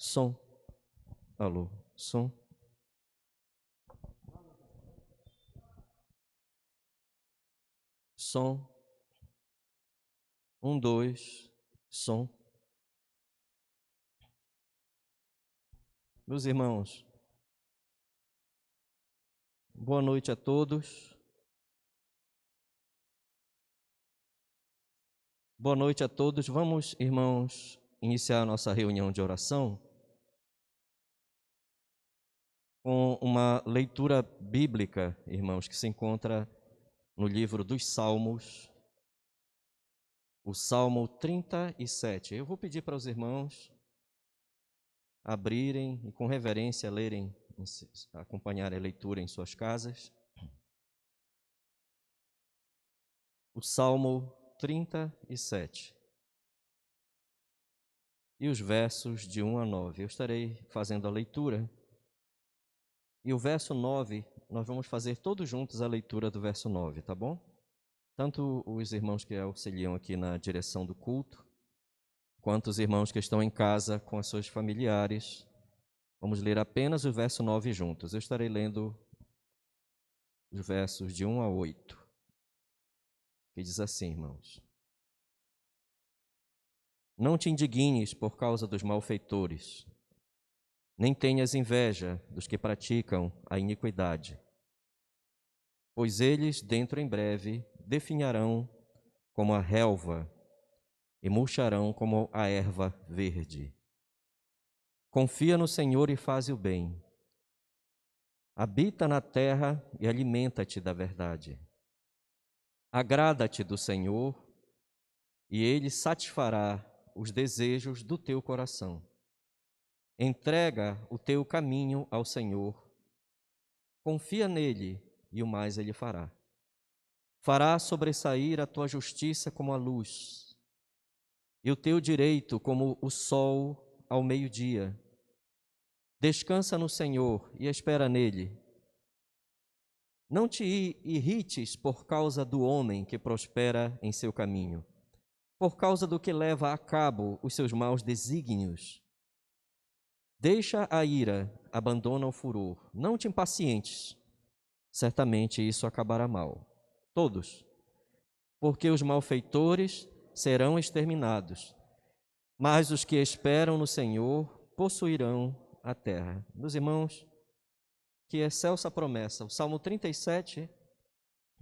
Som. Alô, som. Som. 1, 2, som. Meus irmãos, boa noite a todos. Boa noite a todos. Vamos, irmãos, iniciar a nossa reunião de oração com uma leitura bíblica, irmãos, que se encontra no livro dos Salmos, o Salmo 37. Eu vou pedir para os irmãos abrirem e com reverência lerem, acompanharem a leitura em suas casas. O Salmo 37 e os versos de 1 a 9. Eu estarei fazendo a leitura. E o verso 9, nós vamos fazer todos juntos a leitura do verso 9, tá bom? Tanto os irmãos que auxiliam aqui na direção do culto, quanto os irmãos que estão em casa com as suas familiares. Vamos ler apenas o verso 9 juntos. Eu estarei lendo os versos de 1 a 8, que diz assim, irmãos: Não te indignes por causa dos malfeitores, nem tenhas inveja dos que praticam a iniquidade, pois eles, dentro em breve, definharão como a relva e murcharão como a erva verde. Confia no Senhor e faze o bem. Habita na terra e alimenta-te da verdade. Agrada-te do Senhor e Ele satisfará os desejos do teu coração. Entrega o teu caminho ao Senhor. Confia nele e o mais Ele fará. Fará sobressair a tua justiça como a luz e o teu direito como o sol ao meio-dia. Descansa no Senhor e espera nele. Não te irrites por causa do homem que prospera em seu caminho, por causa do que leva a cabo os seus maus desígnios. Deixa a ira, abandona o furor. Não te impacientes, certamente isso acabará mal. Todos, porque os malfeitores serão exterminados, mas os que esperam no Senhor possuirão a terra. Meus irmãos, que excelsa promessa. O Salmo 37,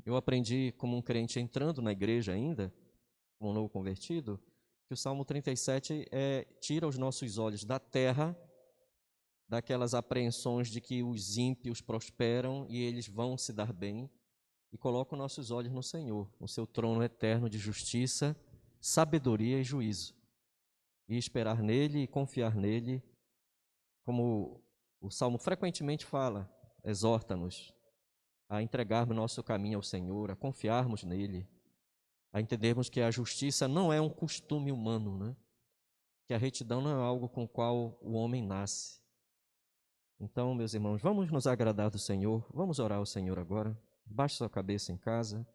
eu aprendi como um crente entrando na igreja ainda, como um novo convertido, que o Salmo 37 tira os nossos olhos da terra, daquelas apreensões de que os ímpios prosperam e eles vão se dar bem, e coloca os nossos olhos no Senhor, no seu trono eterno de justiça, sabedoria e juízo, e esperar nele e confiar nele, como o Salmo frequentemente fala, exorta-nos a entregarmos nosso caminho ao Senhor, a confiarmos nele, a entendermos que a justiça não é um costume humano, né? Que a retidão não é algo com o qual o homem nasce. Então, meus irmãos, vamos nos agradar do Senhor, vamos orar ao Senhor agora. Baixe sua cabeça em casa.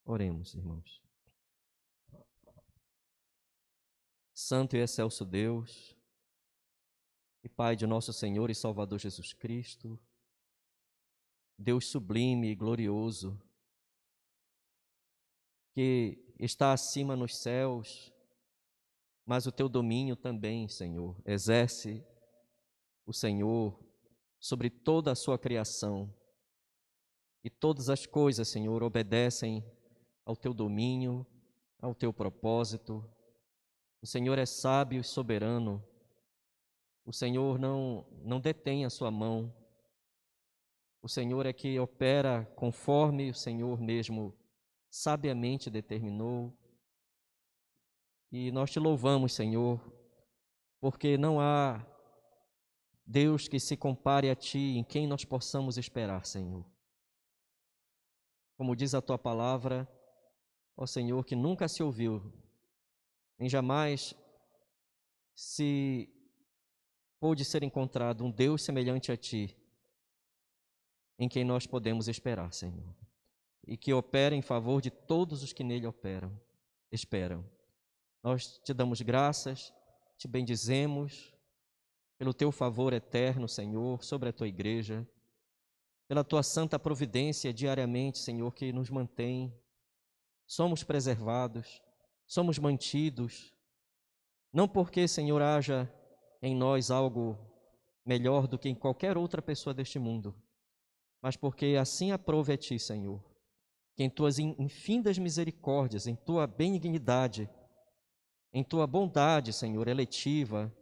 Oremos, irmãos. Santo e excelso Deus, e Pai de nosso Senhor e Salvador Jesus Cristo, Deus sublime e glorioso, que está acima nos céus, mas o teu domínio também, Senhor, exerce o Senhor sobre toda a sua criação, e todas as coisas, Senhor, obedecem ao teu domínio, ao teu propósito. O Senhor é sábio e soberano. O Senhor não detém a sua mão. O Senhor é que opera conforme o Senhor mesmo sabiamente determinou. E nós te louvamos, Senhor, porque não há Deus que se compare a Ti, em quem nós possamos esperar, Senhor. Como diz a Tua palavra, ó Senhor, que nunca se ouviu, nem jamais se pôde ser encontrado um Deus semelhante a Ti, em quem nós podemos esperar, Senhor, e que opera em favor de todos os que nele esperam. Nós te damos graças te bendizemos pelo teu favor eterno, Senhor, sobre a tua igreja, pela tua santa providência diariamente, Senhor, que nos mantém. Somos preservados, somos mantidos, não porque, Senhor, haja em nós algo melhor do que em qualquer outra pessoa deste mundo, mas porque assim aprove a ti, Senhor, que em tuas infindas misericórdias, em tua benignidade, em tua bondade, Senhor, eletiva,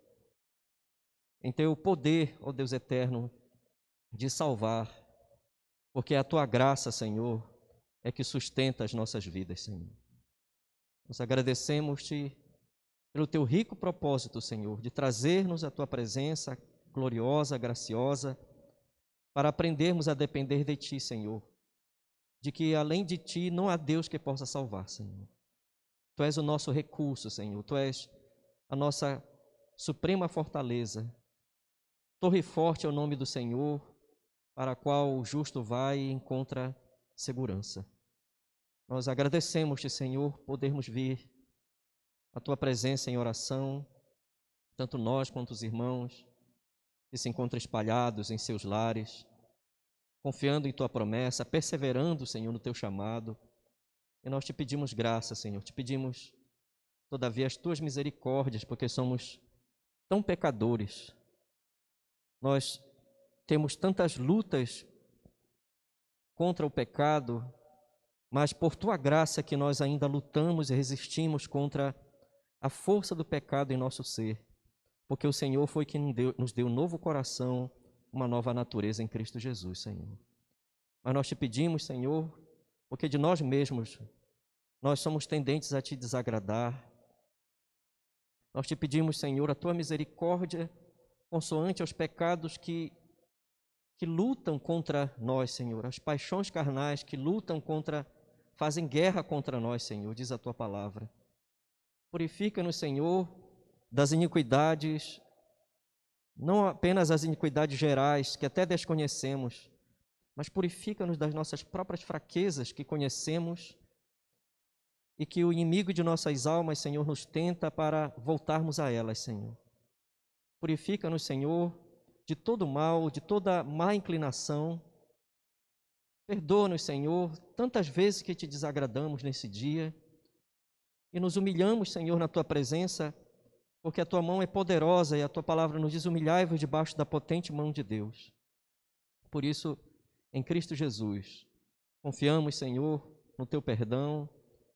em teu poder, ó Deus eterno, de salvar, porque a tua graça, Senhor, é que sustenta as nossas vidas, Senhor. Nós agradecemos-te pelo teu rico propósito, Senhor, de trazer-nos a tua presença gloriosa, graciosa, para aprendermos a depender de ti, Senhor, de que além de ti não há Deus que possa salvar, Senhor. Tu és o nosso recurso, Senhor, tu és a nossa suprema fortaleza. Torre forte é o nome do Senhor, para a qual o justo vai e encontra segurança. Nós agradecemos-te, Senhor, podermos vir à tua presença em oração, tanto nós quanto os irmãos que se encontram espalhados em seus lares, confiando em tua promessa, perseverando, Senhor, no teu chamado. E nós te pedimos graça, Senhor, te pedimos, todavia, as tuas misericórdias, porque somos tão pecadores. Nós temos tantas lutas contra o pecado, mas por tua graça que nós ainda lutamos e resistimos contra a força do pecado em nosso ser, porque o Senhor foi quem nos deu um novo coração, uma nova natureza em Cristo Jesus, Senhor. Mas nós te pedimos, Senhor, porque de nós mesmos nós somos tendentes a te desagradar. Nós te pedimos, Senhor, a tua misericórdia consoante aos pecados que lutam contra nós, Senhor, as paixões carnais que lutam fazem guerra contra nós, Senhor, diz a tua palavra. Purifica-nos, Senhor, das iniquidades, não apenas as iniquidades gerais, que até desconhecemos, mas purifica-nos das nossas próprias fraquezas que conhecemos e que o inimigo de nossas almas, Senhor, nos tenta para voltarmos a elas, Senhor. Purifica-nos, Senhor, de todo mal, de toda má inclinação. Perdoa-nos, Senhor, tantas vezes que te desagradamos nesse dia e nos humilhamos, Senhor, na tua presença, porque a tua mão é poderosa e a tua palavra nos diz: humilhai-vos debaixo da potente mão de Deus. Por isso, em Cristo Jesus, confiamos, Senhor, no teu perdão,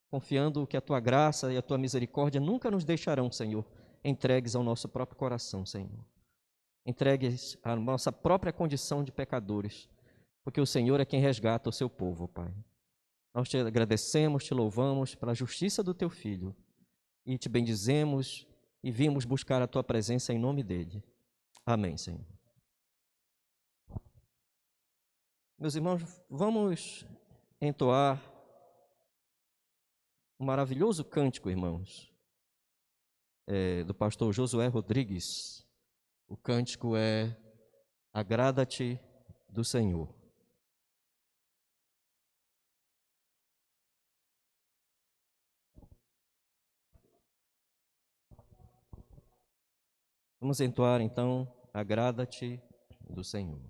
confiando que a tua graça e a tua misericórdia nunca nos deixarão, Senhor, entregues ao nosso próprio coração, Senhor. Entregues à nossa própria condição de pecadores, porque o Senhor é quem resgata o seu povo, Pai. Nós te agradecemos, te louvamos pela justiça do teu Filho e te bendizemos e vimos buscar a tua presença em nome dele. Amém, Senhor. Meus irmãos, vamos entoar um maravilhoso cântico, irmãos, do pastor Josué Rodrigues. O cântico é Agrada-te do Senhor. Vamos entoar então, Agrada-te do Senhor.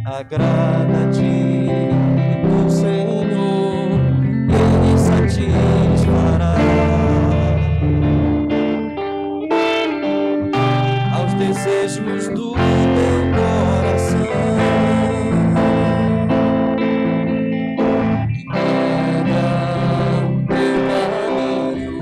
Agrada-te do Senhor, Ele satisfará aos desejos do teu coração. Entrega o teu caminho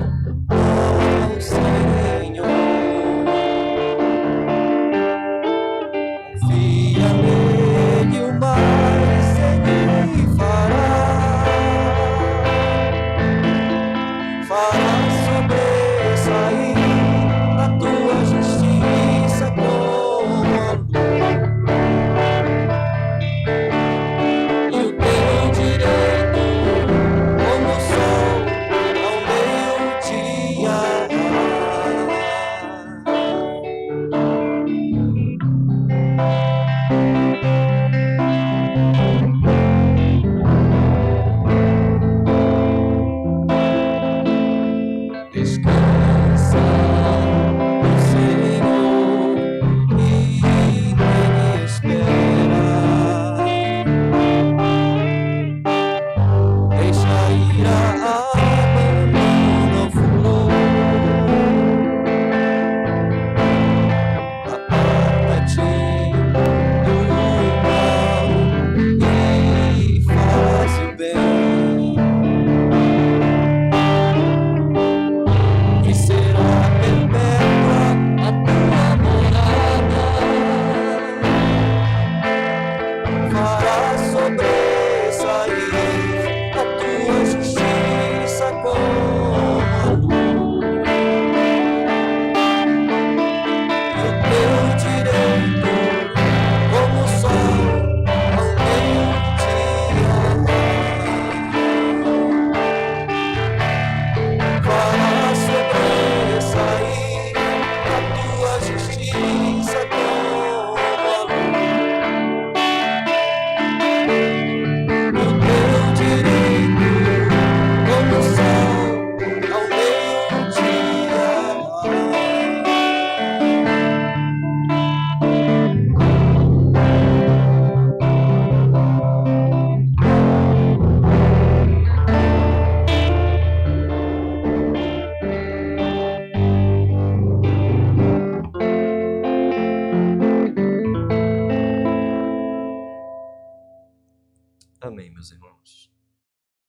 meus irmãos.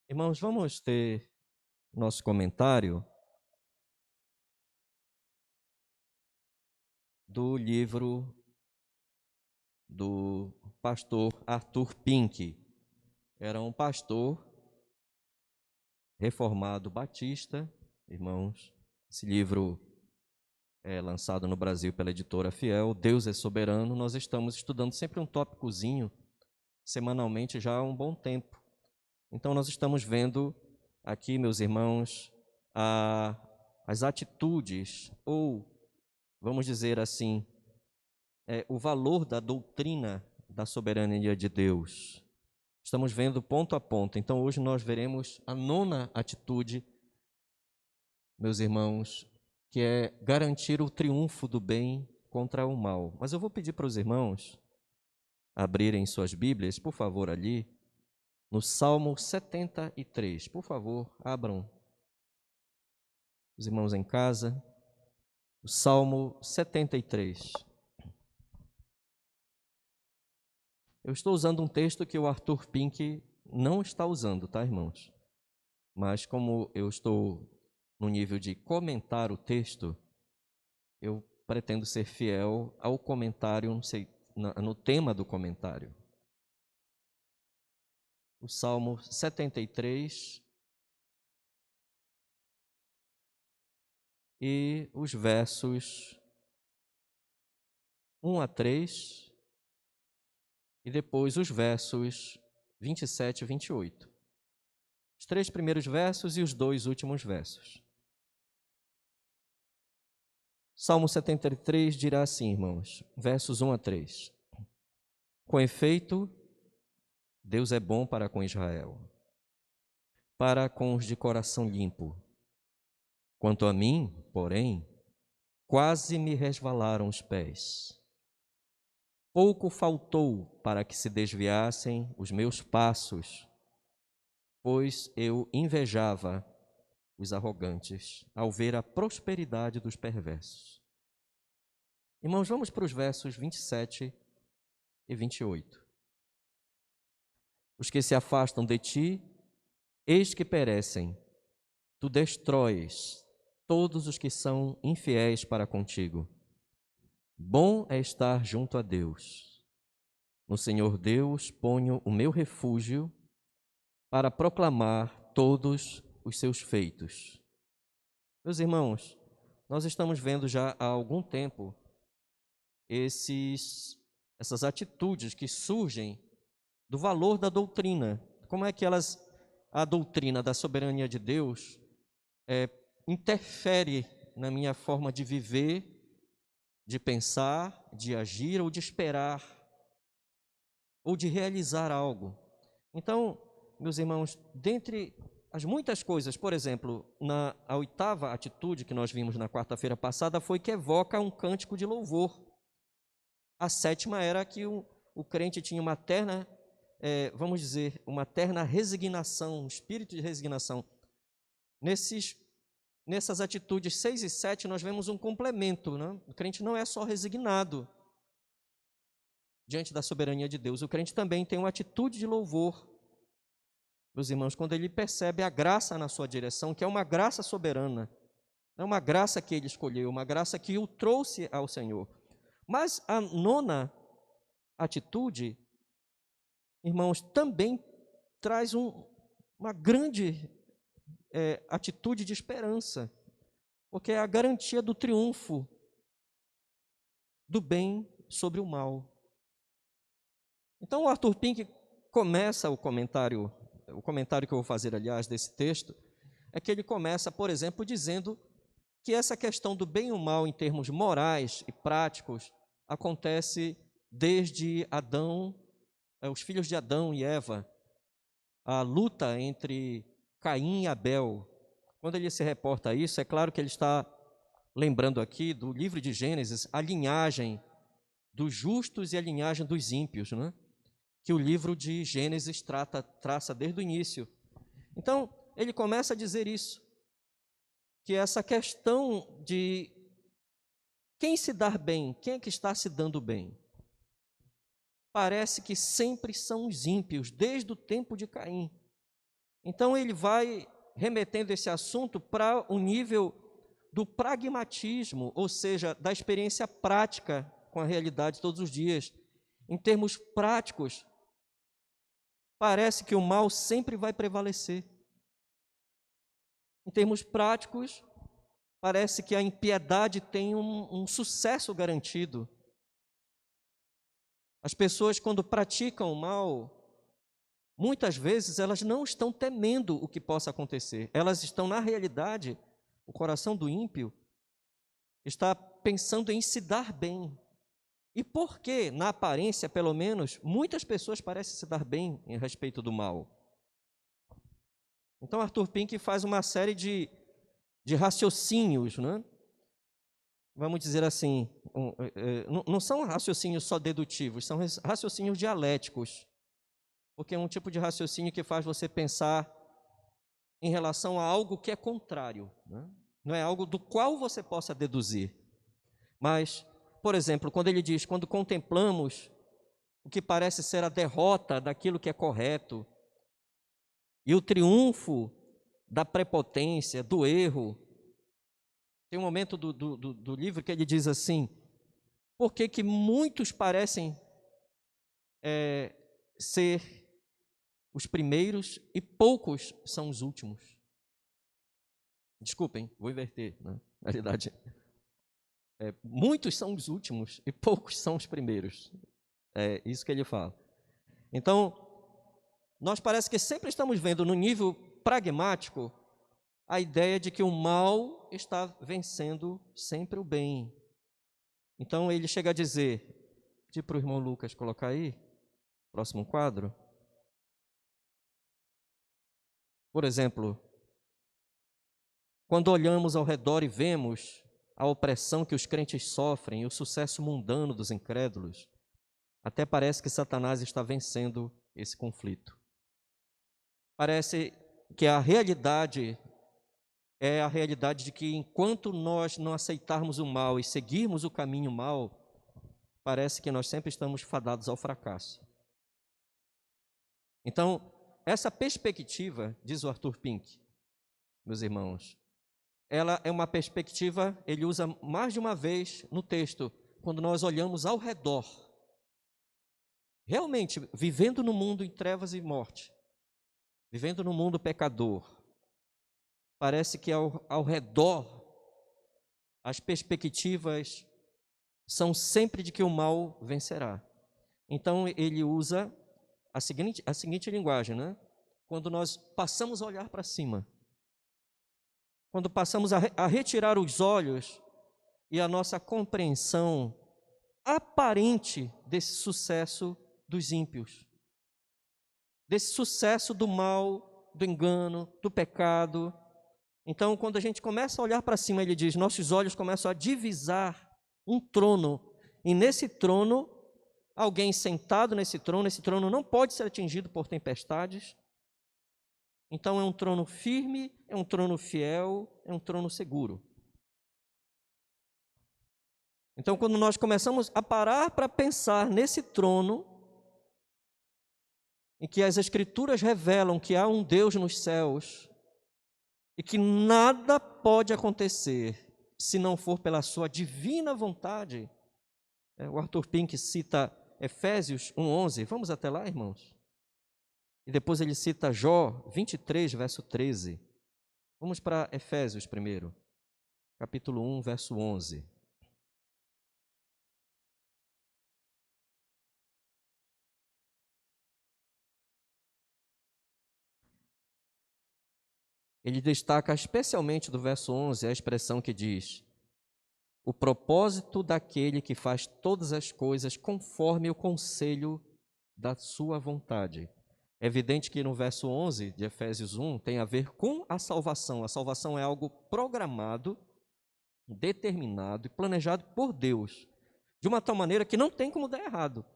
Irmãos, vamos ter nosso comentário do livro do pastor Arthur Pink. Era um pastor reformado batista, irmãos. Esse livro é lançado no Brasil pela editora Fiel, Deus é Soberano. Nós estamos estudando sempre um tópicozinho, semanalmente, já há um bom tempo. Então, nós estamos vendo aqui, meus irmãos, as atitudes, ou, vamos dizer assim, o valor da doutrina da soberania de Deus. Estamos vendo ponto a ponto. Então, hoje nós veremos a 9ª atitude, meus irmãos, que é garantir o triunfo do bem contra o mal. Mas eu vou pedir para os irmãos abrirem suas Bíblias, por favor, ali, no Salmo 73. Por favor, abram, os irmãos em casa, o Salmo 73. Eu estou usando um texto que o Arthur Pink não está usando, tá, irmãos? Mas como eu estou no nível de comentar o texto, eu pretendo ser fiel ao comentário, não sei, no tema do comentário. O Salmo 73 e os versos 1 a 3 e depois os versos 27 e 28. Os 3 primeiros versos e os 2 últimos versos. Salmo 73 dirá assim, irmãos, versos 1 a 3. Com efeito, Deus é bom para com Israel, para com os de coração limpo. Quanto a mim, porém, quase me resvalaram os pés. Pouco faltou para que se desviassem os meus passos, pois eu invejava os arrogantes ao ver a prosperidade dos perversos. Irmãos, vamos para os versos 27 e 28. Os que se afastam de ti, eis que perecem. Tu destróis todos os que são infiéis para contigo. Bom é estar junto a Deus. No Senhor Deus ponho o meu refúgio para proclamar todos os seus feitos. Meus irmãos, nós estamos vendo já há algum tempo essas atitudes que surgem do valor da doutrina. Como é que a doutrina da soberania de Deus interfere na minha forma de viver, de pensar, de agir ou de esperar, ou de realizar algo. Então, meus irmãos, dentre as muitas coisas, por exemplo, a 8ª atitude que nós vimos na quarta-feira passada foi que evoca um cântico de louvor. A 7ª era que o crente tinha uma terna, vamos dizer, uma terna resignação, um espírito de resignação. Nessas atitudes 6 e 7, nós vemos um complemento, né? O crente não é só resignado diante da soberania de Deus, o crente também tem uma atitude de louvor. Meus irmãos, quando ele percebe a graça na sua direção, que é uma graça soberana, é uma graça que ele escolheu, uma graça que o trouxe ao Senhor. Mas a 9ª atitude, irmãos, também traz uma grande atitude de esperança, porque é a garantia do triunfo do bem sobre o mal. Então, o Arthur Pink começa o comentário que eu vou fazer, aliás, desse texto, é que ele começa, por exemplo, dizendo que essa questão do bem e o mal em termos morais e práticos acontece desde Adão, os filhos de Adão e Eva, a luta entre Caim e Abel. Quando ele se reporta a isso, é claro que ele está lembrando aqui do livro de Gênesis, a linhagem dos justos e a linhagem dos ímpios, né? Que o livro de Gênesis traça desde o início. Então, ele começa a dizer isso, que essa questão de quem se dar bem, quem é que está se dando bem? parece que sempre são os ímpios, desde o tempo de Caim. Então ele vai remetendo esse assunto para o nível do pragmatismo, ou seja, da experiência prática com a realidade todos os dias. Em termos práticos, parece que o mal sempre vai prevalecer. Em termos práticos, parece que a impiedade tem um sucesso garantido. As pessoas, quando praticam o mal, muitas vezes elas não estão temendo o que possa acontecer. Elas estão, na realidade, o coração do ímpio está pensando em se dar bem. E por que, na aparência, pelo menos, muitas pessoas parecem se dar bem em respeito do mal? Então, Arthur Pink faz uma série de raciocínios, né? Vamos dizer assim, não são raciocínios só dedutivos, são raciocínios dialéticos, porque é um tipo de raciocínio que faz você pensar em relação a algo que é contrário, né? Não é algo do qual você possa deduzir. Mas, por exemplo, quando ele diz, quando contemplamos o que parece ser a derrota daquilo que é correto e o triunfo da prepotência, do erro, tem um momento do livro que ele diz assim: por que muitos parecem ser os primeiros e poucos são os últimos? Desculpem, vou inverter, né? Na realidade, muitos são os últimos e poucos são os primeiros. É isso que ele fala. Então, nós parece que sempre estamos vendo no nível pragmático a ideia de que o mal está vencendo sempre o bem. Então ele chega a dizer, pedir para o irmão Lucas colocar aí, próximo quadro. Por exemplo, quando olhamos ao redor e vemos a opressão que os crentes sofrem e o sucesso mundano dos incrédulos, até parece que Satanás está vencendo esse conflito. Parece que a realidade é a realidade de que enquanto nós não aceitarmos o mal e seguirmos o caminho mal, parece que nós sempre estamos fadados ao fracasso. Então, essa perspectiva, diz o Arthur Pink, meus irmãos, ela é uma perspectiva, ele usa mais de uma vez no texto, quando nós olhamos ao redor, realmente vivendo no mundo em trevas e morte, vivendo no mundo pecador, parece que ao redor as perspectivas são sempre de que o mal vencerá. Então ele usa a seguinte linguagem, né? Quando nós passamos a olhar para cima, quando passamos a retirar os olhos e a nossa compreensão aparente desse sucesso dos ímpios, desse sucesso do mal, do engano, do pecado. Então, quando a gente começa a olhar para cima, ele diz, nossos olhos começam a divisar um trono, e nesse trono, alguém sentado nesse trono não pode ser atingido por tempestades. Então é um trono firme, é um trono fiel, é um trono seguro. Então, quando nós começamos a parar para pensar nesse trono, em que as Escrituras revelam que há um Deus nos céus, e que nada pode acontecer se não for pela sua divina vontade. O Arthur Pink cita Efésios 1:11. Vamos até lá, irmãos? E depois ele cita Jó 23, verso 13. Vamos para Efésios primeiro, capítulo 1, verso 11. Ele destaca especialmente do verso 11 a expressão que diz: o propósito daquele que faz todas as coisas conforme o conselho da sua vontade. É evidente que no verso 11 de Efésios 1 tem a ver com a salvação. A salvação é algo programado, determinado e planejado por Deus, de uma tal maneira que não tem como dar errado.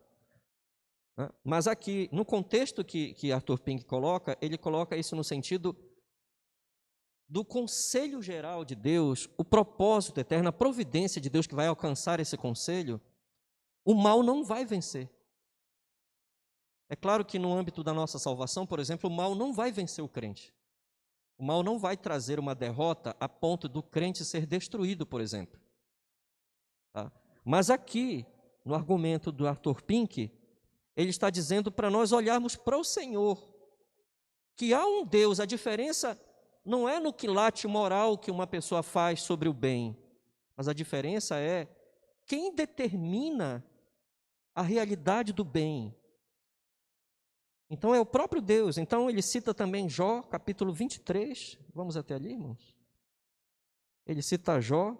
Mas aqui, no contexto que Arthur Pink coloca, ele coloca isso no sentido do conselho geral de Deus, o propósito eterno, a providência de Deus que vai alcançar esse conselho. O mal não vai vencer. É claro que no âmbito da nossa salvação, por exemplo, o mal não vai vencer o crente. O mal não vai trazer uma derrota a ponto do crente ser destruído, por exemplo. Tá? Mas aqui, no argumento do Arthur Pink, ele está dizendo para nós olharmos para o Senhor, que há um Deus. A diferença não é no quilate moral que uma pessoa faz sobre o bem, mas a diferença é quem determina a realidade do bem. Então é o próprio Deus. Então ele cita também Jó, capítulo 23. Vamos até ali, irmãos? Ele cita Jó,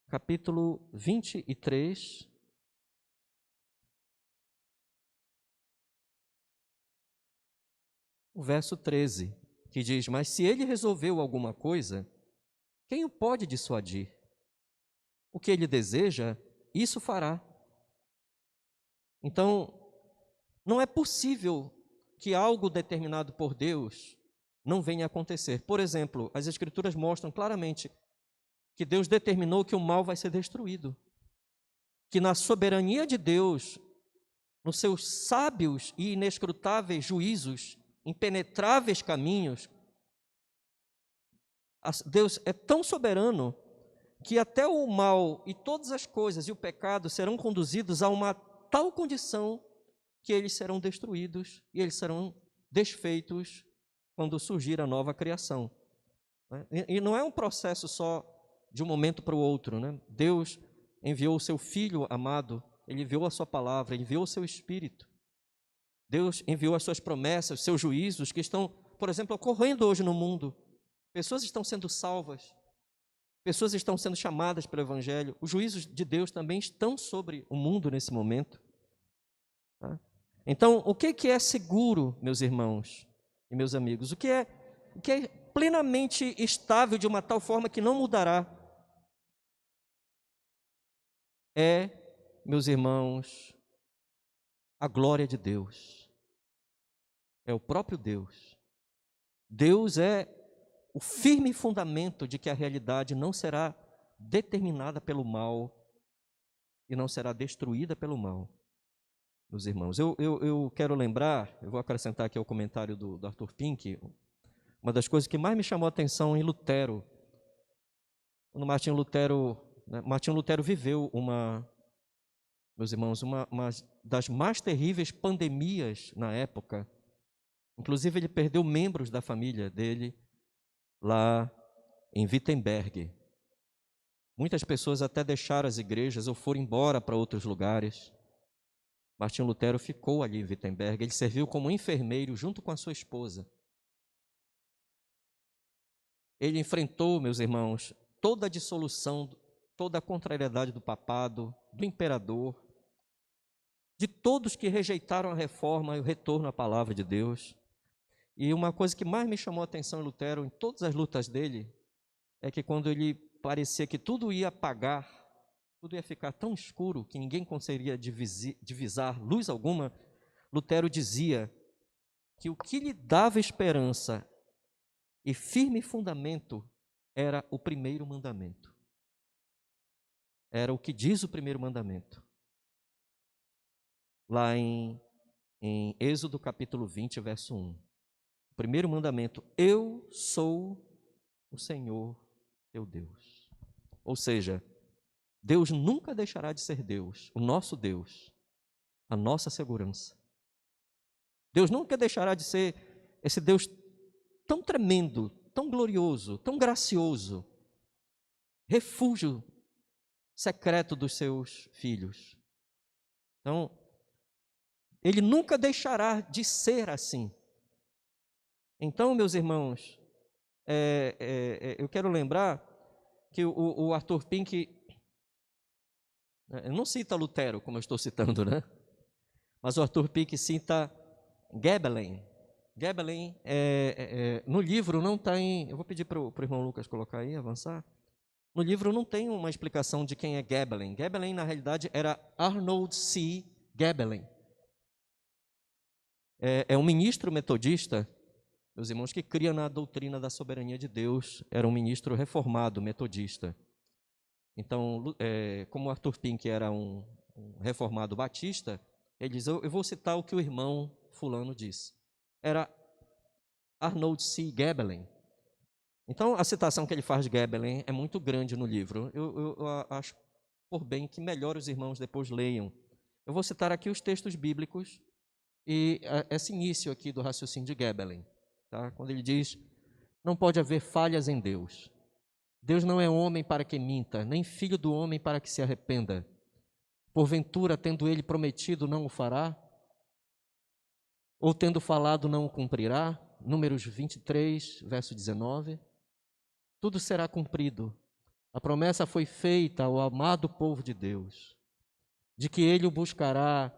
capítulo 23. O verso 13, que diz: mas se ele resolveu alguma coisa, quem o pode dissuadir? O que ele deseja, isso fará. Então, não é possível que algo determinado por Deus não venha a acontecer. Por exemplo, as Escrituras mostram claramente que Deus determinou que o mal vai ser destruído. Que na soberania de Deus, nos seus sábios e inescrutáveis juízos, impenetráveis caminhos, Deus é tão soberano que até o mal e todas as coisas e o pecado serão conduzidos a uma tal condição que eles serão destruídos e eles serão desfeitos quando surgir a nova criação. E não é um processo só de um momento para o outro, né? Deus enviou o seu Filho amado, Ele enviou a sua palavra, Ele enviou o seu Espírito. Deus enviou as suas promessas, os seus juízos que estão, por exemplo, ocorrendo hoje no mundo. Pessoas estão sendo salvas, pessoas estão sendo chamadas pelo Evangelho. Os juízos de Deus também estão sobre o mundo nesse momento. Tá? Então, o que é seguro, meus irmãos e meus amigos? O que é plenamente estável de uma tal forma que não mudará? É, meus irmãos, a glória de Deus. É o próprio Deus. Deus é o firme fundamento de que a realidade não será determinada pelo mal e não será destruída pelo mal. Meus irmãos, eu quero lembrar, eu vou acrescentar aqui ao comentário do Arthur Pink, uma das coisas que mais me chamou a atenção em Lutero, quando Martinho Lutero viveu meus irmãos, uma das mais terríveis pandemias na época. Inclusive ele perdeu membros da família dele lá em Wittenberg. Muitas pessoas até deixaram as igrejas ou foram embora para outros lugares. Martinho Lutero ficou ali em Wittenberg, ele serviu como enfermeiro junto com a sua esposa. Ele enfrentou, meus irmãos, toda a dissolução, toda a contrariedade do papado, do imperador, de todos que rejeitaram a reforma e o retorno à palavra de Deus. E uma coisa que mais me chamou a atenção em Lutero, em todas as lutas dele, é que quando ele parecia que tudo ia apagar, tudo ia ficar tão escuro que ninguém conseguiria divisar luz alguma, Lutero dizia que o que lhe dava esperança e firme fundamento era o primeiro mandamento. Era o que diz o primeiro mandamento. Lá em Êxodo capítulo 20, verso 1. O primeiro mandamento: eu sou o Senhor teu Deus. Ou seja, Deus nunca deixará de ser Deus, o nosso Deus, a nossa segurança. Deus nunca deixará de ser esse Deus tão tremendo, tão glorioso, tão gracioso, refúgio secreto dos seus filhos. Então, Ele nunca deixará de ser assim. Então, meus irmãos, eu quero lembrar que o Arthur Pink não cita Lutero, como eu estou citando, né? Mas o Arthur Pink cita Gebelen. Gebelen, no livro não tem... Eu vou pedir para o irmão Lucas colocar aí, avançar. No livro não tem uma explicação de quem é Gebelen. Gebelen, na realidade, era Arnold C. Gebelen. É um ministro metodista, meus irmãos, que cria na doutrina da soberania de Deus. Era um ministro reformado, metodista. Então, como Arthur Pink era um reformado batista, Ele diz, eu vou citar o que o irmão fulano disse. Era Arnold C. Gebelen. Então, a citação que ele faz de Gebelen é muito grande no livro. Eu acho por bem que melhor os irmãos depois leiam. Eu vou citar aqui os textos bíblicos e esse início aqui do raciocínio de Gebelen, tá? Quando ele diz, não pode haver falhas em Deus. Deus não é homem para que minta, nem filho do homem para que se arrependa. Porventura, tendo ele prometido, não o fará? Ou tendo falado, não o cumprirá? Números 23, verso 19. Tudo será cumprido. A promessa foi feita ao amado povo de Deus, de que ele o buscará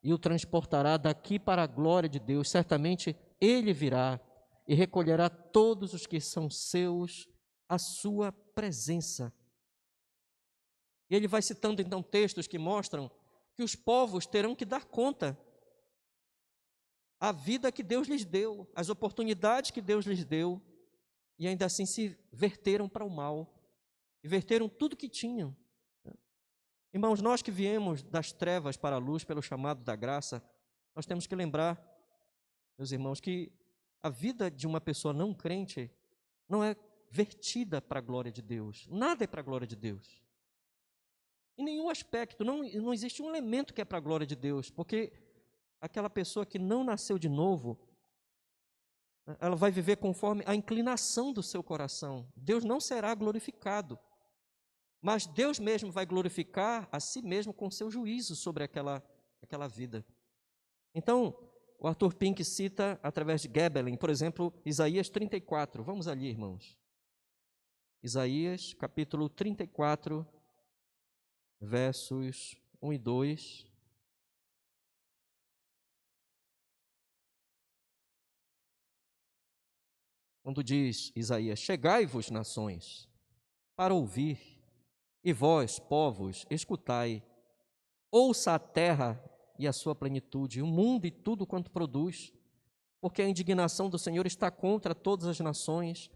e o transportará daqui para a glória de Deus. Certamente ele virá e recolherá todos os que são seus à sua presença. E ele vai citando então textos que mostram que os povos terão que dar conta a vida que Deus lhes deu, as oportunidades que Deus lhes deu, e ainda assim se verteram para o mal, e verteram tudo que tinham. Irmãos, nós que viemos das trevas para a luz pelo chamado da graça, nós temos que lembrar, meus irmãos, que a vida de uma pessoa não crente não é vertida para a glória de Deus. Nada é para a glória de Deus. Em nenhum aspecto, não existe um elemento que é para a glória de Deus, porque aquela pessoa que não nasceu de novo, ela vai viver conforme a inclinação do seu coração. Deus não será glorificado, mas Deus mesmo vai glorificar a si mesmo com seu juízo sobre aquela vida. Então, o Arthur Pink cita, através de Gebelen, por exemplo, Isaías 34. Vamos ali, irmãos. Isaías, capítulo 34, versos 1 e 2. Quando diz Isaías, chegai-vos, nações, para ouvir, e vós, povos, escutai, ouça a terra e a sua plenitude, o mundo e tudo quanto produz, porque a indignação do Senhor está contra todas as nações,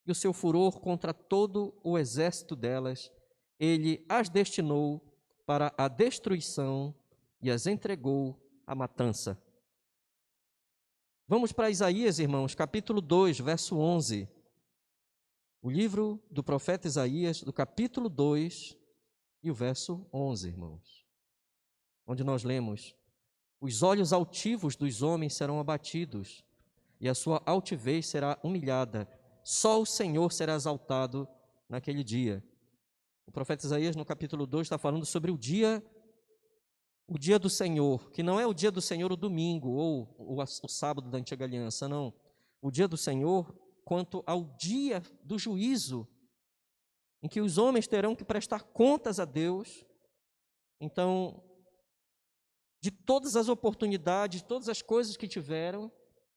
e o seu furor contra todo o exército delas. Ele as destinou para a destruição e as entregou à matança. Vamos para Isaías, irmãos, capítulo 2, verso 11. O livro do profeta Isaías, do capítulo 2 e o verso 11, irmãos. Onde nós lemos, os olhos altivos dos homens serão abatidos, e a sua altivez será humilhada. Só o Senhor será exaltado naquele dia. O profeta Isaías, no capítulo 2, está falando sobre o dia do Senhor, que não é o dia do Senhor o domingo, ou o sábado da antiga aliança, não. O dia do Senhor quanto ao dia do juízo, em que os homens terão que prestar contas a Deus. Então, de todas as oportunidades, todas as coisas que tiveram,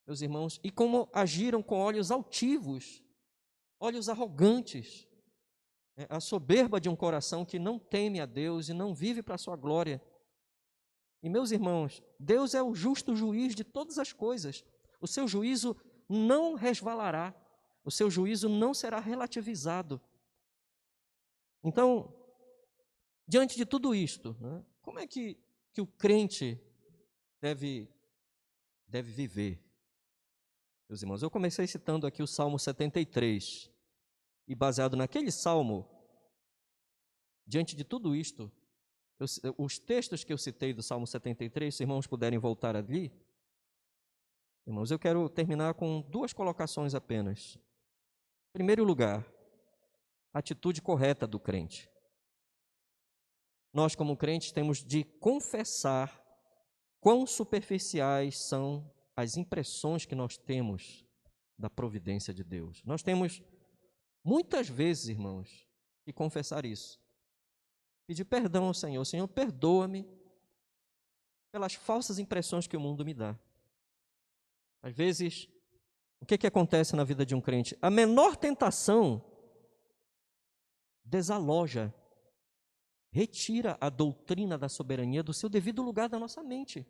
meus irmãos, e como agiram com olhos altivos, olhos arrogantes, a soberba de um coração que não teme a Deus e não vive para a sua glória. E, meus irmãos, Deus é o justo juiz de todas as coisas. O seu juízo não resvalará, o seu juízo não será relativizado. Então, diante de tudo isto, né, como é que o crente deve viver? Meus irmãos, eu comecei citando aqui o Salmo 73, e baseado naquele Salmo, diante de tudo isto, os textos que eu citei do Salmo 73, se irmãos puderem voltar ali, irmãos, eu quero terminar com duas colocações apenas. Em primeiro lugar, a atitude correta do crente. Nós, como crentes, temos de confessar quão superficiais são as impressões que nós temos da providência de Deus. Nós temos, muitas vezes, irmãos, que confessar isso. Pedir perdão ao Senhor. Senhor, perdoa-me pelas falsas impressões que o mundo me dá. Às vezes, o que acontece na vida de um crente? A menor tentação desaloja, retira a doutrina da soberania do seu devido lugar da nossa mente.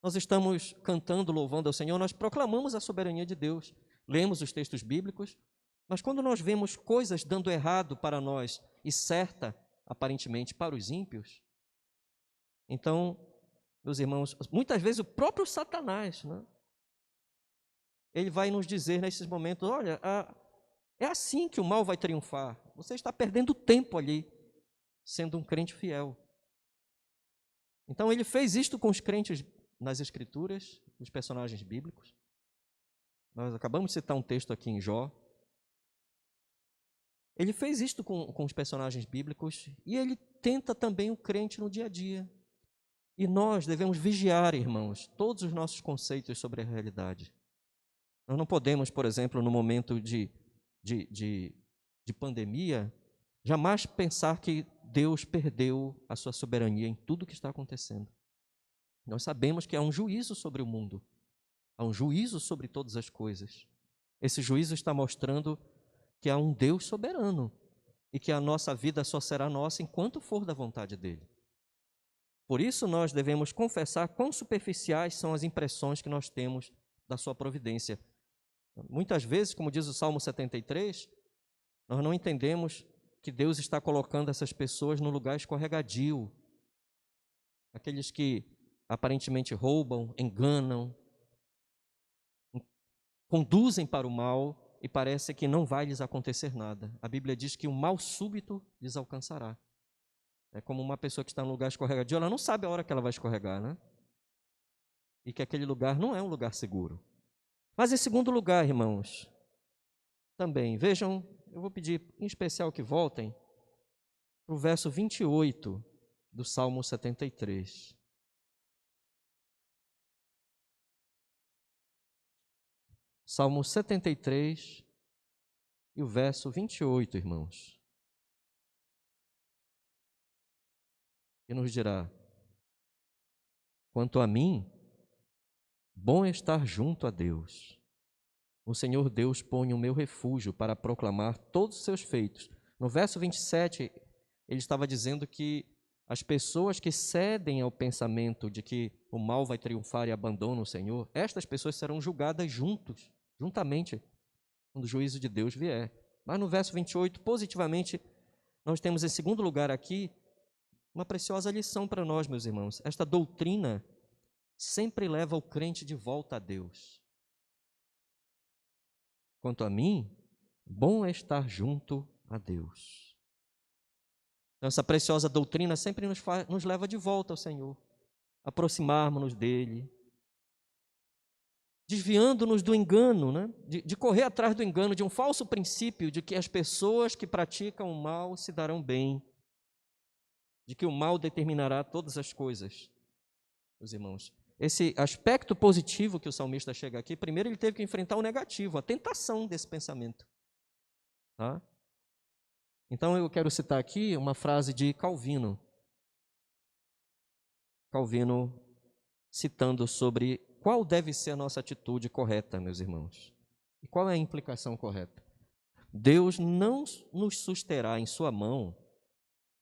Nós estamos cantando, louvando ao Senhor, nós proclamamos a soberania de Deus, lemos os textos bíblicos, mas quando nós vemos coisas dando errado para nós e certa, aparentemente, para os ímpios, então meus irmãos, muitas vezes o próprio Satanás, né? Ele vai nos dizer nesses momentos, olha, é assim que o mal vai triunfar. Você está perdendo tempo ali, sendo um crente fiel. Então ele fez isto com os crentes nas Escrituras, os personagens bíblicos. Nós acabamos de citar um texto aqui em Jó. Ele fez isto com os personagens bíblicos e ele tenta também o crente no dia a dia. E nós devemos vigiar, irmãos, todos os nossos conceitos sobre a realidade. Nós não podemos, por exemplo, no momento de pandemia, jamais pensar que Deus perdeu a sua soberania em tudo que está acontecendo. Nós sabemos que há um juízo sobre o mundo, há um juízo sobre todas as coisas. Esse juízo está mostrando que há um Deus soberano e que a nossa vida só será nossa enquanto for da vontade dele. Por isso nós devemos confessar quão superficiais são as impressões que nós temos da sua providência. Muitas vezes, como diz o Salmo 73, nós não entendemos que Deus está colocando essas pessoas no lugar escorregadio. Aqueles que aparentemente roubam, enganam, conduzem para o mal e parece que não vai lhes acontecer nada. A Bíblia diz que o mal súbito lhes alcançará. É como uma pessoa que está num lugar escorregadio, ela não sabe a hora que ela vai escorregar, né? E que aquele lugar não é um lugar seguro. Mas em segundo lugar, irmãos, também, vejam, eu vou pedir em especial que voltem para o verso 28 do Salmo 73. Salmo 73 e o verso 28, irmãos. Que nos dirá: quanto a mim, bom é estar junto a Deus. O Senhor Deus põe o meu refúgio para proclamar todos os seus feitos. No verso 27, ele estava dizendo que as pessoas que cedem ao pensamento de que o mal vai triunfar e abandonam o Senhor, estas pessoas serão julgadas juntamente, quando o juízo de Deus vier. Mas no verso 28, positivamente, nós temos em segundo lugar aqui uma preciosa lição para nós, meus irmãos. Esta doutrina sempre leva o crente de volta a Deus. Quanto a mim, bom é estar junto a Deus. Então, essa preciosa doutrina sempre nos leva de volta ao Senhor, aproximarmos-nos dEle, desviando-nos do engano, né? de correr atrás do engano, de um falso princípio de que as pessoas que praticam o mal se darão bem, de que o mal determinará todas as coisas. Meus irmãos, esse aspecto positivo que o salmista chega aqui, primeiro ele teve que enfrentar o negativo, a tentação desse pensamento. Tá? Então eu quero citar aqui uma frase de Calvino. Calvino citando sobre qual deve ser a nossa atitude correta, meus irmãos. E qual é a implicação correta? Deus não nos susterá em sua mão,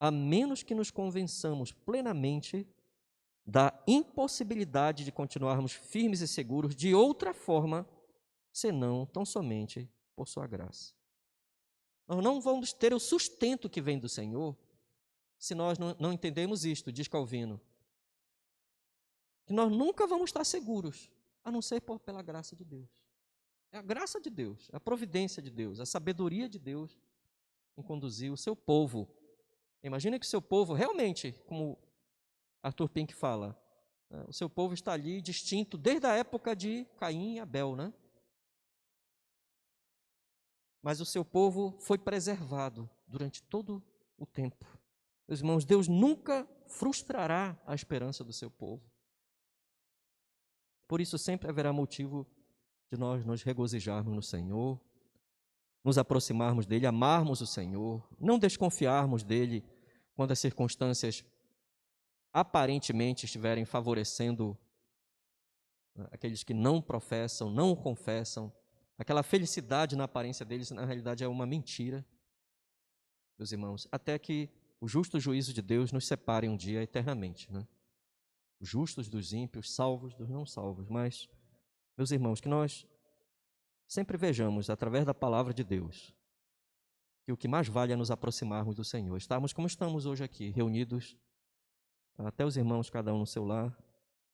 a menos que nos convençamos plenamente da impossibilidade de continuarmos firmes e seguros de outra forma, senão tão somente por sua graça. Nós não vamos ter o sustento que vem do Senhor se nós não entendemos isto, diz Calvino. Que nós nunca vamos estar seguros, a não ser pela graça de Deus. É a graça de Deus, a providência de Deus, a sabedoria de Deus em conduzir o seu povo. Imagina que o seu povo realmente, como Arthur Pink fala, o seu povo está ali distinto desde a época de Caim e Abel, né? Mas o seu povo foi preservado durante todo o tempo. Meus irmãos, Deus nunca frustrará a esperança do seu povo. Por isso sempre haverá motivo de nós nos regozijarmos no Senhor, nos aproximarmos dEle, amarmos o Senhor, não desconfiarmos dEle quando as circunstâncias aparentemente estiverem favorecendo aqueles que não professam, não o confessam. Aquela felicidade na aparência deles, na realidade, é uma mentira, meus irmãos, até que o justo juízo de Deus nos separe um dia eternamente, né? Os justos dos ímpios, salvos dos não salvos. Mas, meus irmãos, que nós sempre vejamos, através da palavra de Deus, que o que mais vale é nos aproximarmos do Senhor. Estarmos como estamos hoje aqui, reunidos, até os irmãos, cada um no seu lar,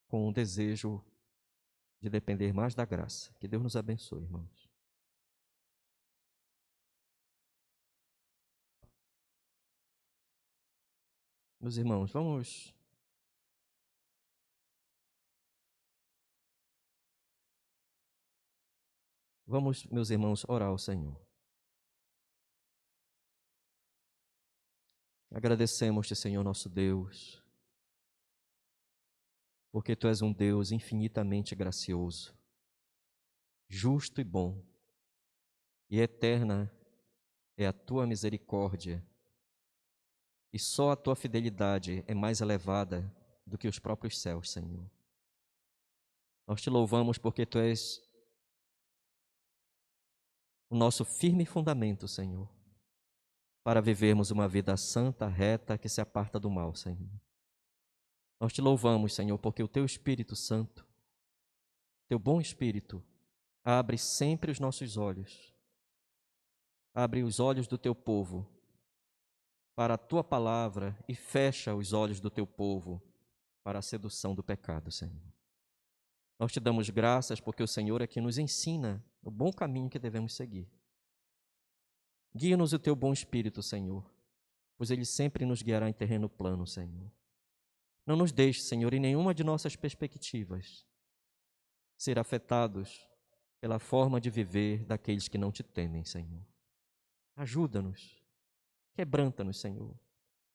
com o desejo de depender mais da graça. Que Deus nos abençoe, irmãos. Meus irmãos, vamos, meus irmãos, orar ao Senhor. Agradecemos-te, Senhor nosso Deus, porque Tu és um Deus infinitamente gracioso, justo e bom, e eterna é a Tua misericórdia, e só a Tua fidelidade é mais elevada do que os próprios céus, Senhor. Nós Te louvamos porque Tu és o nosso firme fundamento, Senhor, para vivermos uma vida santa, reta, que se aparta do mal, Senhor. Nós Te louvamos, Senhor, porque o Teu Espírito Santo, Teu bom Espírito, abre sempre os nossos olhos, abre os olhos do Teu povo para a Tua palavra e fecha os olhos do Teu povo para a sedução do pecado, Senhor. Nós Te damos graças porque o Senhor é que nos ensina o bom caminho que devemos seguir. Guia-nos o Teu bom Espírito, Senhor, pois Ele sempre nos guiará em terreno plano, Senhor. Não nos deixe, Senhor, em nenhuma de nossas perspectivas, ser afetados pela forma de viver daqueles que não Te temem, Senhor. Ajuda-nos, quebranta-nos, Senhor.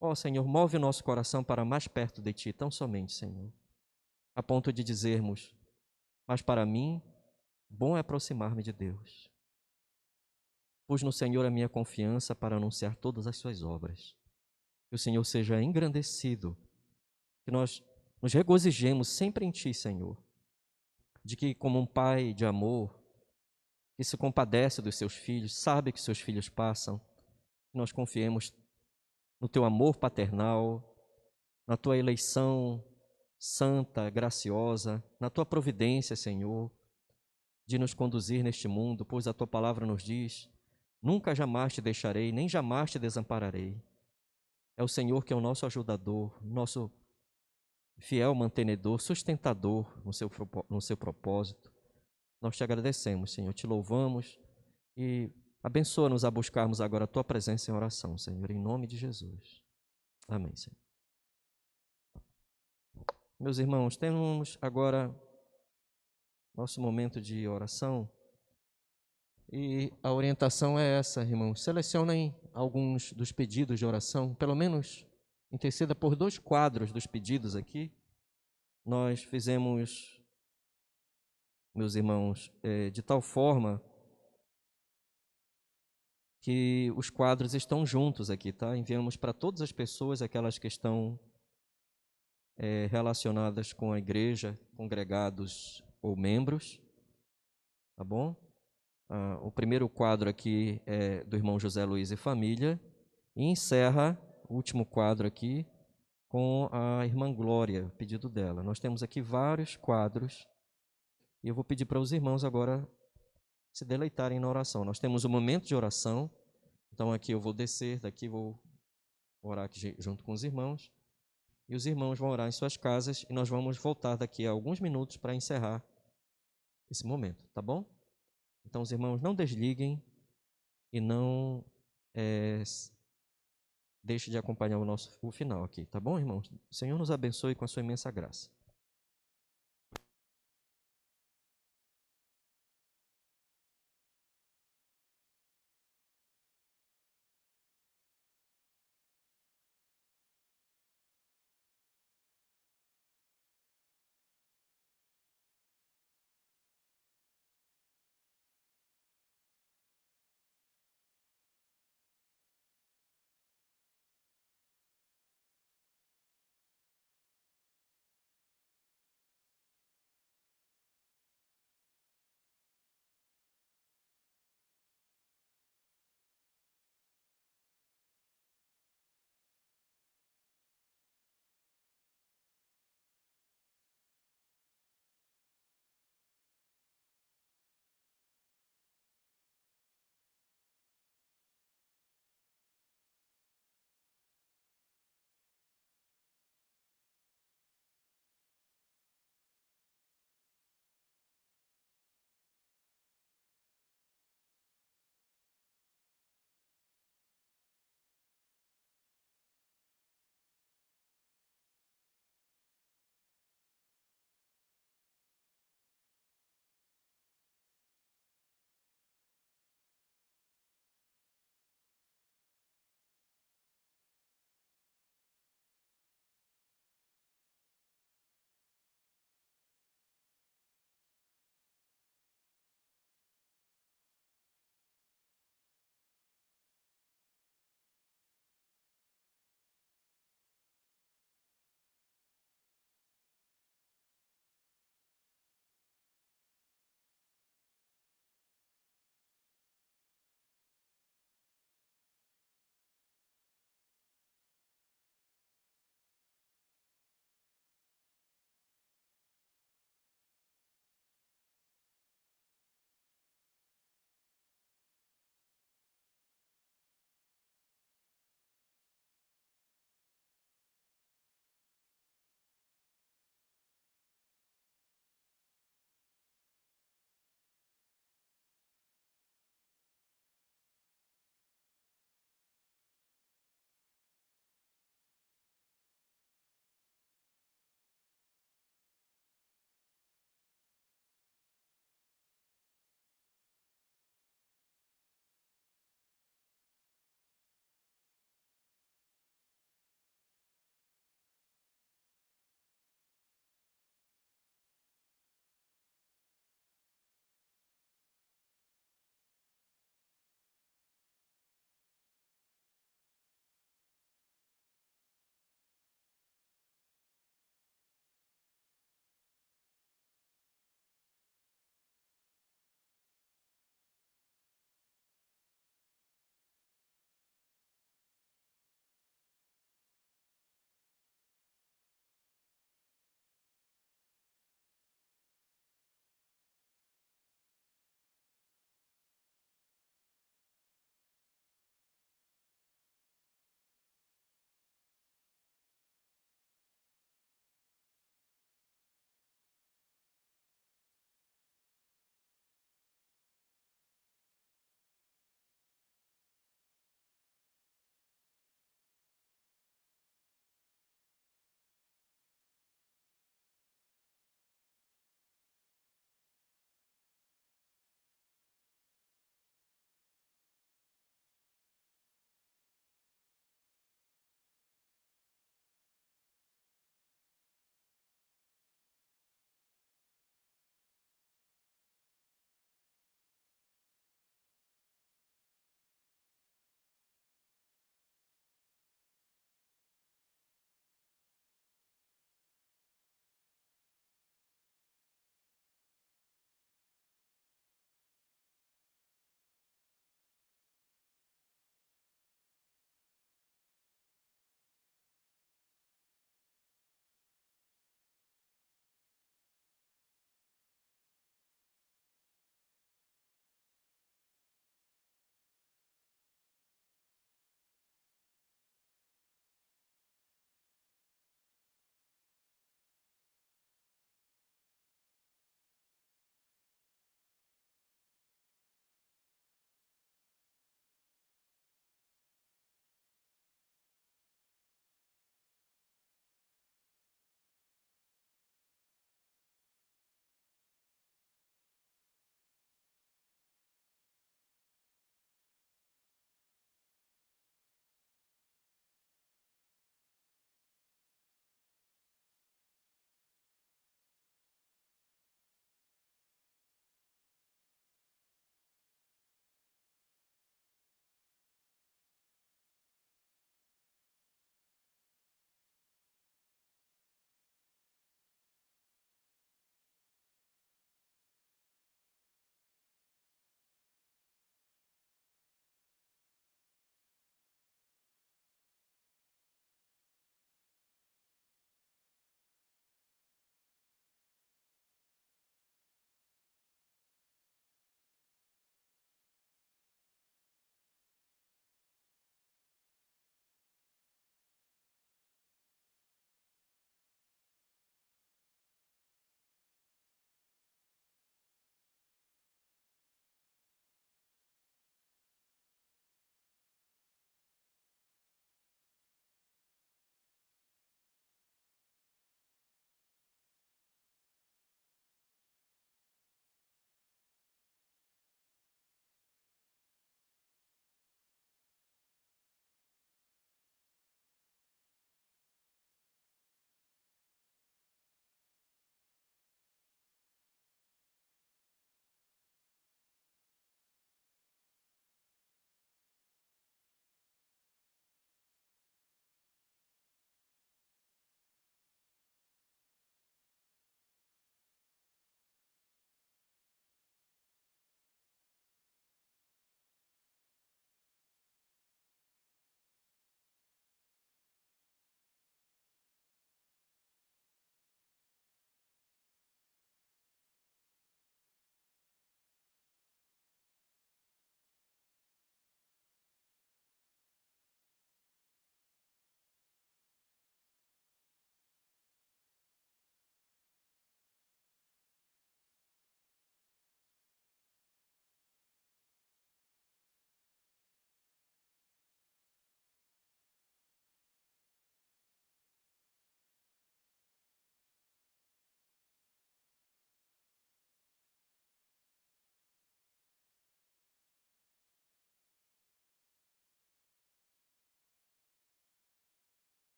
Ó Senhor, move o nosso coração para mais perto de Ti, tão somente, Senhor, a ponto de dizermos: mas para mim, bom é aproximar-me de Deus. Pus no Senhor a minha confiança para anunciar todas as Suas obras. Que o Senhor seja engrandecido, que nós nos regozijemos sempre em Ti, Senhor, de que como um pai de amor, que se compadece dos seus filhos, sabe que seus filhos passam, que nós confiemos no Teu amor paternal, na Tua eleição santa, graciosa, na Tua providência, Senhor, de nos conduzir neste mundo, pois a Tua palavra nos diz: nunca jamais Te deixarei, nem jamais Te desampararei. É o Senhor que é o nosso ajudador, nosso fiel mantenedor, sustentador no seu propósito. Nós Te agradecemos, Senhor, Te louvamos e abençoa-nos a buscarmos agora a Tua presença em oração, Senhor, em nome de Jesus. Amém, Senhor. Meus irmãos, temos agora nosso momento de oração e a orientação é essa, irmãos. Selecionem alguns dos pedidos de oração, pelo menos interceda por 2 quadros dos pedidos aqui. Nós fizemos, meus irmãos, de tal forma que os quadros estão juntos aqui, tá? Enviamos para todas as pessoas, aquelas que estão relacionadas com a igreja, congregados ou membros, tá bom? O primeiro quadro aqui é do irmão José Luiz e família, e encerra o último quadro aqui com a irmã Glória, pedido dela. Nós temos aqui vários quadros e eu vou pedir para os irmãos agora se deleitarem na oração. Nós temos um momento de oração, então aqui eu vou descer, daqui vou orar aqui junto com os irmãos, e os irmãos vão orar em suas casas, e nós vamos voltar daqui a alguns minutos para encerrar esse momento, tá bom? Então os irmãos não desliguem e não deixem de acompanhar o final aqui, tá bom, irmãos? O Senhor nos abençoe com a sua imensa graça.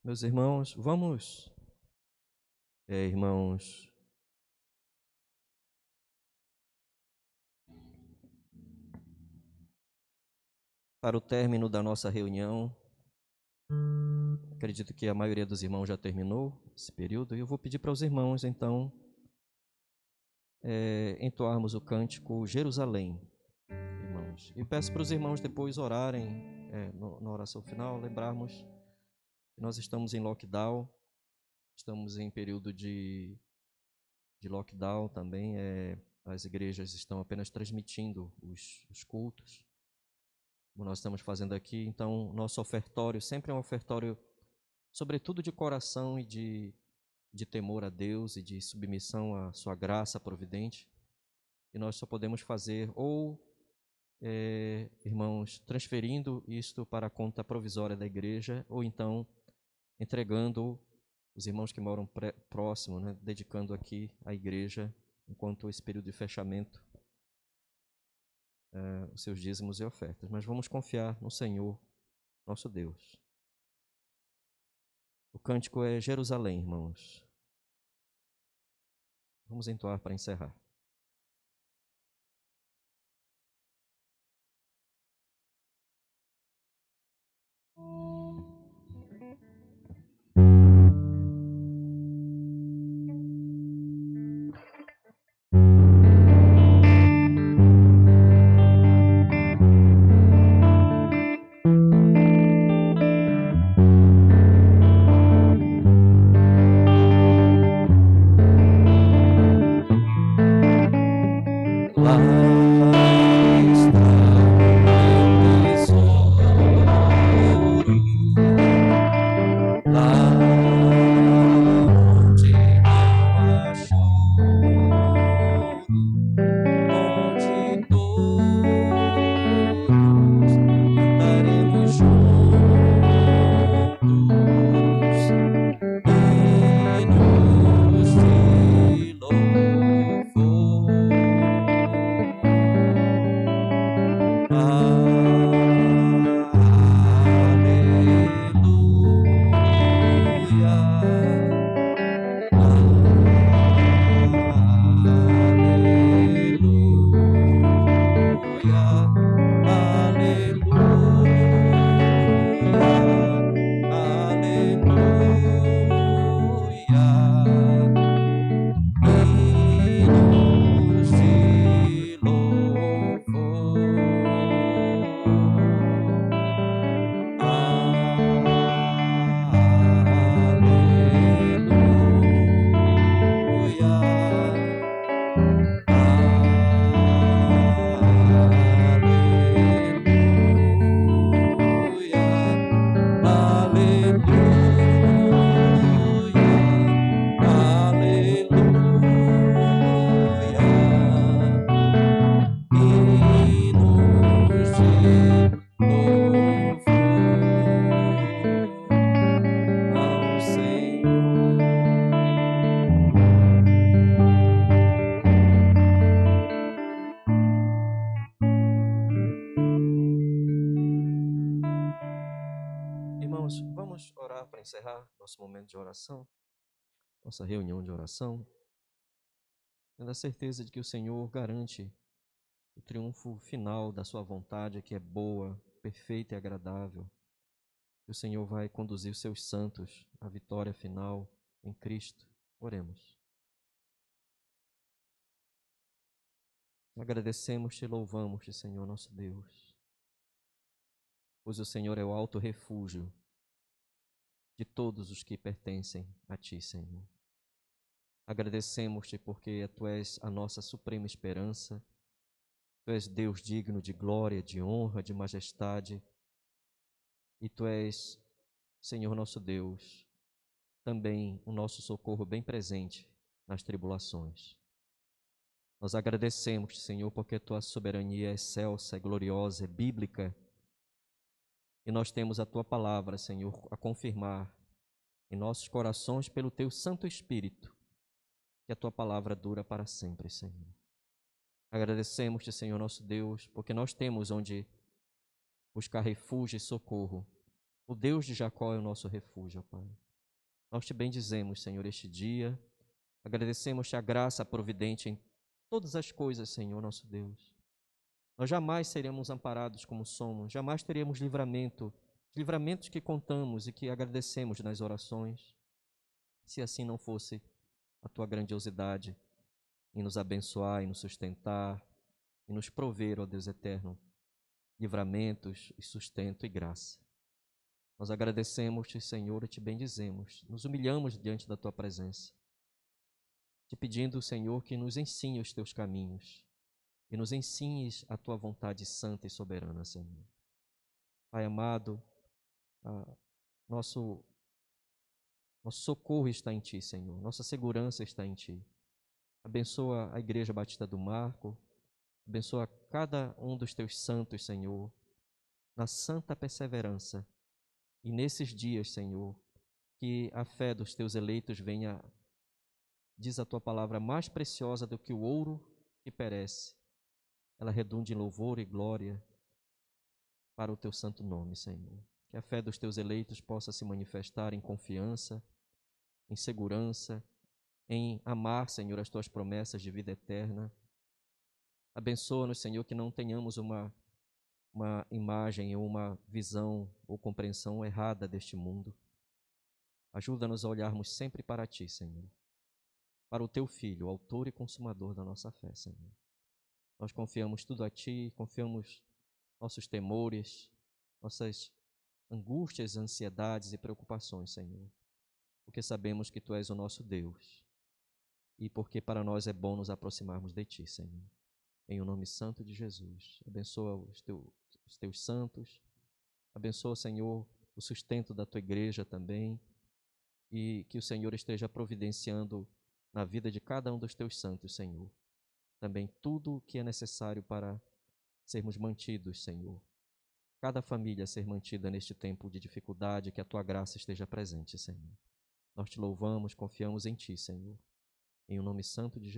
Meus irmãos, vamos, irmãos, para o término da nossa reunião. Acredito que a maioria dos irmãos já terminou esse período, e eu vou pedir para os irmãos, então, entoarmos o cântico Jerusalém, irmãos. E peço para os irmãos depois orarem na oração final, lembrarmos que nós estamos em lockdown, estamos em período de lockdown também. As igrejas estão apenas transmitindo os cultos, como nós estamos fazendo aqui. Então, nosso ofertório sempre é um ofertório, sobretudo de coração e de temor a Deus e de submissão à sua graça providente. E nós só podemos fazer irmãos, transferindo isto para a conta provisória da igreja, ou então entregando os irmãos que moram próximo, né, dedicando aqui à igreja, enquanto esse período de fechamento, os seus dízimos e ofertas. Mas vamos confiar no Senhor, nosso Deus. O cântico é Jerusalém, irmãos. Vamos entoar para encerrar. Irmãos, vamos orar para encerrar nosso momento de oração, nossa reunião de oração, tendo a certeza de que o Senhor garante o triunfo final da sua vontade, que é boa, perfeita e agradável. Que o Senhor vai conduzir os seus santos à vitória final em Cristo. Oremos. Agradecemos-te e louvamos-te, Senhor nosso Deus, pois o Senhor é o alto refúgio de todos os que pertencem a ti, Senhor. Agradecemos-te porque tu és a nossa suprema esperança, tu és Deus digno de glória, de honra, de majestade, e tu és, Senhor nosso Deus, também o nosso socorro bem presente nas tribulações. Nós agradecemos, Senhor, porque tua soberania é excelsa, é gloriosa, é bíblica, e nós temos a tua palavra, Senhor, a confirmar em nossos corações pelo teu Santo Espírito, que a tua palavra dura para sempre, Senhor. Agradecemos-te, Senhor nosso Deus, porque nós temos onde buscar refúgio e socorro. O Deus de Jacó é o nosso refúgio, ó Pai. Nós te bendizemos, Senhor, este dia. Agradecemos-te a graça providente em todas as coisas, Senhor, nosso Deus. Nós jamais seremos amparados como somos, jamais teríamos livramentos que contamos e que agradecemos nas orações, se assim não fosse a tua grandiosidade em nos abençoar, em nos sustentar, em nos prover, ó Deus eterno, livramentos e sustento e graça. Nós agradecemos-te, Senhor, e te bendizemos, nos humilhamos diante da tua presença, te pedindo, Senhor, que nos ensine os teus caminhos e nos ensines a tua vontade santa e soberana, Senhor. Pai amado, nosso socorro está em ti, Senhor, nossa segurança está em ti. Abençoa a Igreja Batista do Marco, abençoa cada um dos teus santos, Senhor, na santa perseverança. E nesses dias, Senhor, que a fé dos teus eleitos venha, diz a tua palavra, mais preciosa do que o ouro que perece. Ela redunde em louvor e glória para o teu santo nome, Senhor. Que a fé dos teus eleitos possa se manifestar em confiança, em segurança, em amar, Senhor, as tuas promessas de vida eterna. Abençoa-nos, Senhor, que não tenhamos uma imagem ou uma visão ou compreensão errada deste mundo. Ajuda-nos a olharmos sempre para ti, Senhor, para o teu Filho, o autor e consumador da nossa fé, Senhor. Nós confiamos tudo a ti, confiamos nossos temores, nossas angústias, ansiedades e preocupações, Senhor, porque sabemos que tu és o nosso Deus e porque para nós é bom nos aproximarmos de ti, Senhor. Em o nome santo de Jesus, abençoa os teus santos, abençoa, Senhor, o sustento da tua igreja também, e que o Senhor esteja providenciando na vida de cada um dos teus santos, Senhor, também tudo o que é necessário para sermos mantidos, Senhor. Cada família ser mantida neste tempo de dificuldade, que a tua graça esteja presente, Senhor. Nós te louvamos, confiamos em ti, Senhor. Em o nome santo de Jesus.